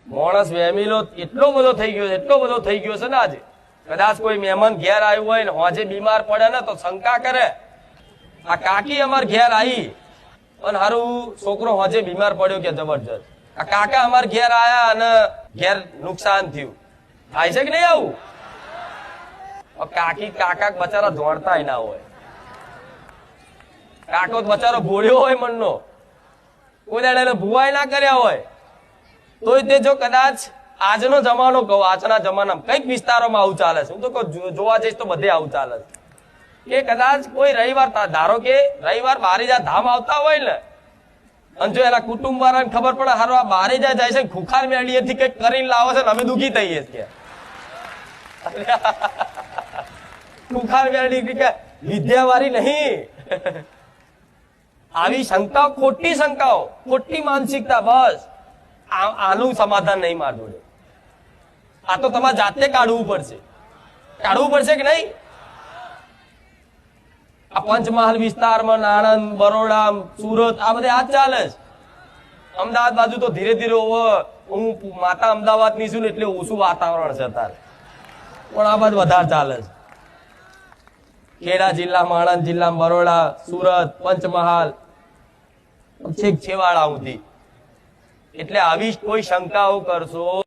માણસ વેમીલો એટલો બધો થઈ ગયો છે ને આજે કદાચ કોઈ મહેમાન ઘેર આવ્યું હોય ને હોજે બીમાર પડે ને તો શંકા કરે આ કાકી અમાર ઘેર આવી અને હારું છોકરો હોજે બીમાર પડ્યો કે જબરજસ્ત આ કાકા અમાર ઘેર આયા અને ઘેર નુકસાન થયું થાય છે કે નહીં આવું કાકી કાકા બચારા દોડતા ના હોય કાકો બચારો ભોળ્યો હોય મનનો કોઈ દાડે એને ભુવાય ના કર્યા હોય તોય તે જો કદાચ આજનો જમાનો કહું આજના જમાનામાં કઈક વિસ્તારોમાં આવું ચાલે છે હું તો જોવા જઈશ તો બધે આવું ચાલે છે કે કદાચ કોઈ રવિવાર ધારો કે રવિવાર બારેજા ધામ આવતા હોય ને અને જો એના કુટુંબ વાળાને ખબર પડે હારો આ બારેજા જાય છે ખુખાર મેળીએથી કઈક કરીને લાવે છે ને અમે દુઃખી થઈએ છીએ ખુખાર મેળી કે વિદ્યાવાળી નહીં આવી શંકાઓ ખોટી માનસિકતા બસ આનું સમાધાન નહીં માર જોડે આ તો તમારે જાતે કાઢવું પડશે કે નહીં આ પંચમહાલ વિસ્તારમાં આણંદ બરોડા સુરત આ બધે આ ચાલે છે અમદાવાદ બાજુ તો ધીરે ધીરે હું માતા અમદાવાદ ની છું એટલે ઓછું વાતાવરણ છે અત્યારે પણ આ બાજુ વધારે ચાલે છે ખેડા જિલ્લામાં આણંદ જિલ્લામાં બરોડા સુરત પંચમહાલ છેક છેવાડા સુધી એટલે આવી કોઈ શંકાઓ કરશો